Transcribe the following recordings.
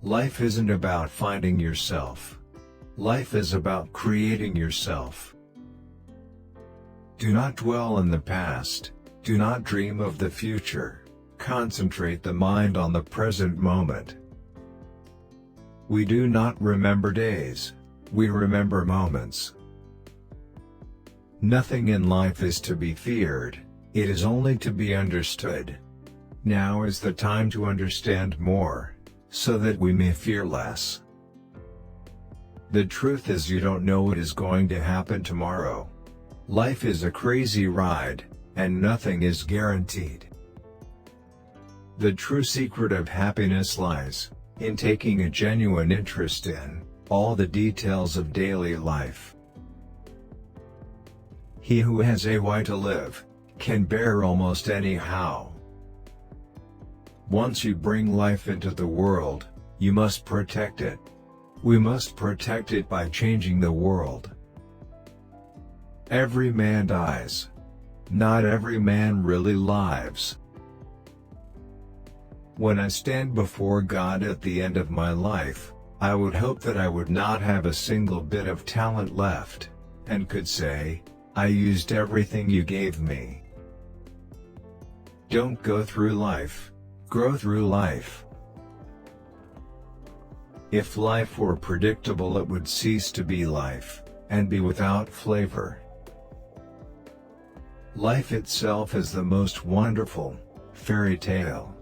Life isn't about finding yourself. Life is about creating yourself. Do not dwell in the past, do not dream of the future, concentrate the mind on the present moment. We do not remember days, we remember moments. Nothing in life is to be feared, it is only to be understood. Now is the time to understand more, so that we may fear less. The truth is, you don't know what is going to happen tomorrow. Life is a crazy ride, and nothing is guaranteed. The true secret of happiness lies in taking a genuine interest in all the details of daily life. He who has a why to live can bear almost anyhow. Once you bring life into the world, you must protect it. We must protect it by changing the world. Every man dies. Not every man really lives. When I stand before God at the end of my life, I would hope that I would not have a single bit of talent left, and could say, I used everything you gave me. Don't go through life, grow through life. If life were predictable, it would cease to be life, and be without flavor. Life itself is the most wonderful fairy tale.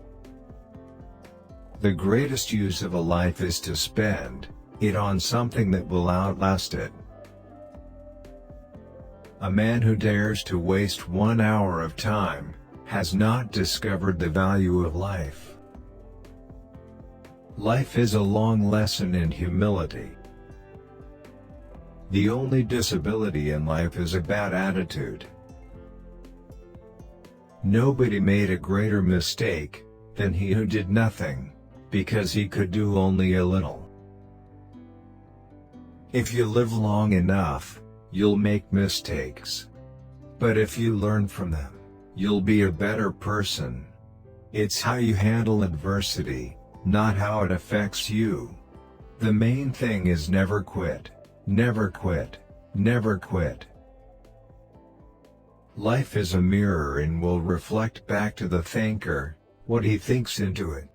The greatest use of a life is to spend it on something that will outlast it. A man who dares to waste 1 hour of time has not discovered the value of life. Life is a long lesson in humility. The only disability in life is a bad attitude. Nobody made a greater mistake than he who did nothing, because he could do only a little. If you live long enough, you'll make mistakes. But if you learn from them, you'll be a better person. It's how you handle adversity, not how it affects you. The main thing is never quit, never quit, never quit. Life is a mirror and will reflect back to the thinker what he thinks into it.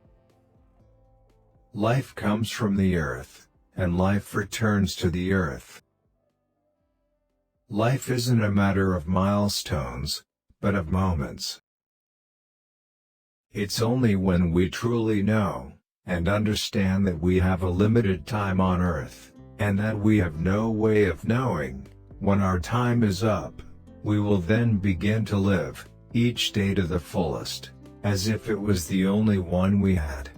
Life comes from the earth, and life returns to the earth. Life isn't a matter of milestones, but of moments. It's only when we truly know and understand that we have a limited time on earth, and that we have no way of knowing when our time is up, we will then begin to live each day to the fullest, as if it was the only one we had.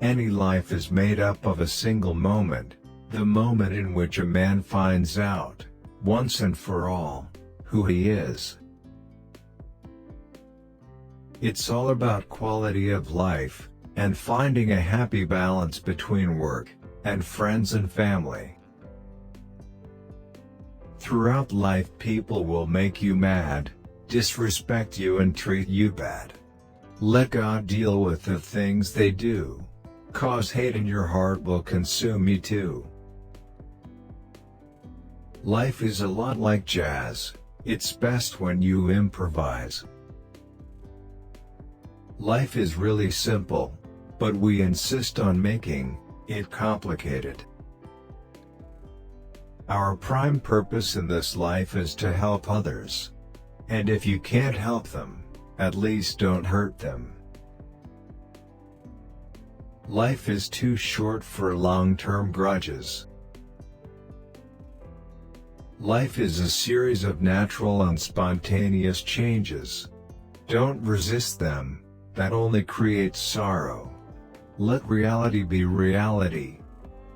Any life is made up of a single moment, the moment in which a man finds out, once and for all, who he is. It's all about quality of life, and finding a happy balance between work, and friends and family. Throughout life, people will make you mad, disrespect you and treat you bad. Let God deal with the things they do. Cause hate in your heart will consume you too. Life is a lot like jazz, it's best when you improvise. Life is really simple, but we insist on making it complicated. Our prime purpose in this life is to help others. And if you can't help them, at least don't hurt them. Life is too short for long-term grudges. Life is a series of natural and spontaneous changes. Don't resist them, that only creates sorrow. Let reality be reality.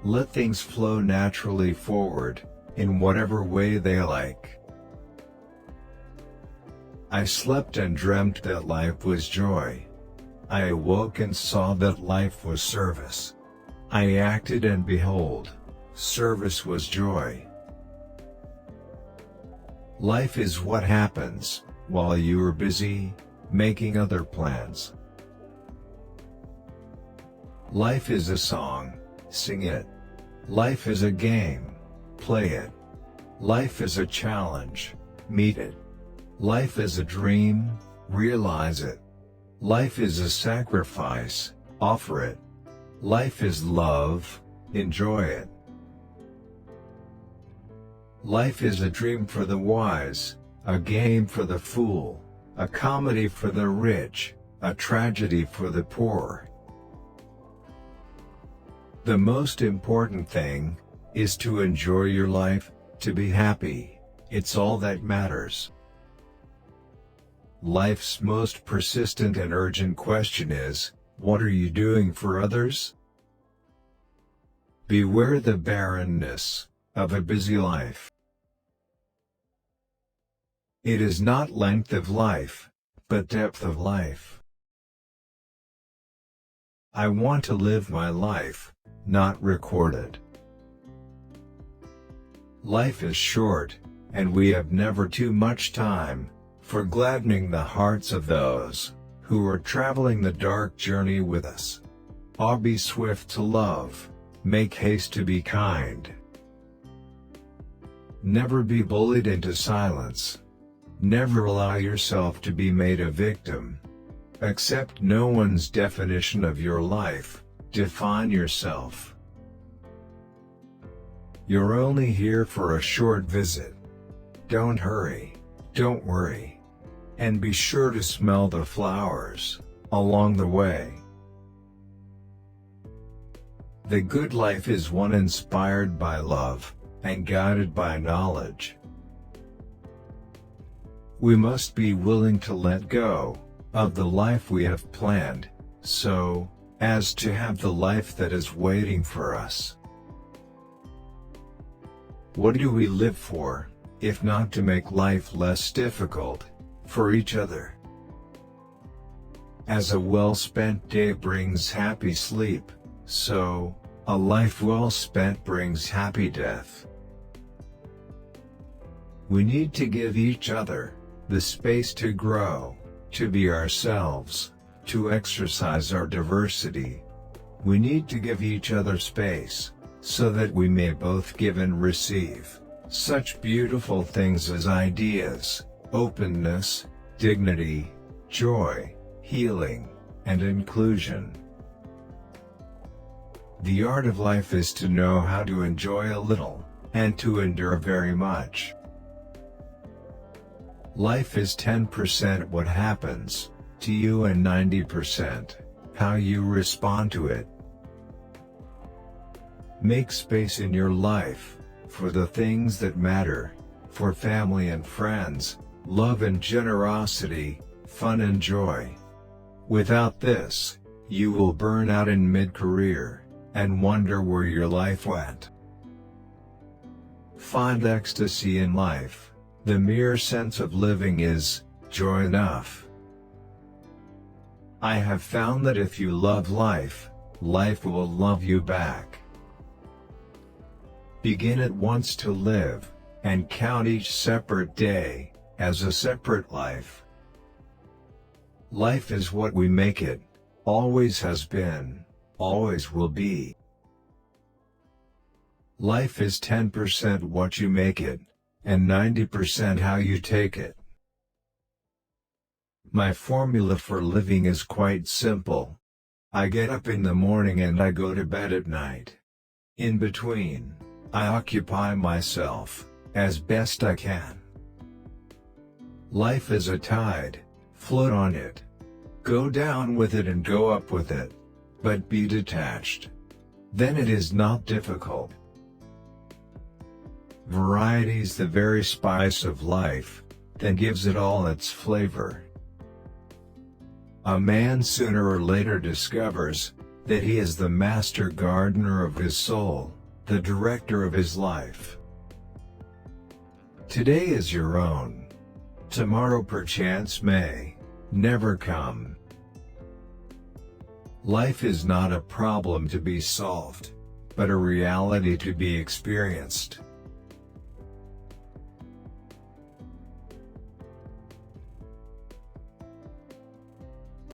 Let things flow naturally forward, in whatever way they like. I slept and dreamt that life was joy. I awoke and saw that life was service. I acted and behold, service was joy. Life is what happens while you are busy making other plans. Life is a song, sing it. Life is a game, play it. Life is a challenge, meet it. Life is a dream, realize it. Life is a sacrifice, offer it. Life is love, enjoy it. Life is a dream for the wise, a game for the fool, a comedy for the rich, a tragedy for the poor. The most important thing is to enjoy your life, to be happy. It's all that matters. Life's most persistent and urgent question is, what are you doing for others? Beware the barrenness of a busy life. It is not length of life, but depth of life. I want to live my life, not record it. Life is short, and we have never too much time for gladdening the hearts of those who are traveling the dark journey with us. Be swift to love, make haste to be kind. Never be bullied into silence. Never allow yourself to be made a victim. Accept no one's definition of your life, define yourself. You're only here for a short visit. Don't hurry, don't worry. And be sure to smell the flowers along the way. The good life is one inspired by love and guided by knowledge. We must be willing to let go of the life we have planned, so as to have the life that is waiting for us. What do we live for, if not to make life less difficult for each other? As a well-spent day brings happy sleep, so a life well spent brings happy death. We need to give each other the space to grow, to be ourselves, to exercise our diversity. We need to give each other space, so that we may both give and receive such beautiful things as ideas, openness, dignity, joy, healing, and inclusion. The art of life is to know how to enjoy a little, and to endure very much. Life is 10% what happens to you and 90% how you respond to it. Make space in your life for the things that matter, for family and friends, love and generosity, fun and joy. Without this, you will burn out in mid-career and wonder where your life went. Find ecstasy in life. The mere sense of living is joy enough. I have found that if you love life, life will love you back. Begin at once to live, and count each separate day as a separate life. Life is what we make it, always has been, always will be. Life is 10% what you make it, and 90% how you take it. My formula for living is quite simple. I get up in the morning and I go to bed at night. In between, I occupy myself as best I can. Life is a tide, float on it. Go down with it and go up with it, but be detached. Then it is not difficult. Variety's the very spice of life, that gives it all its flavor. A man sooner or later discovers that he is the master gardener of his soul, the director of his life. Today is your own. Tomorrow perchance may never come. Life is not a problem to be solved, but a reality to be experienced.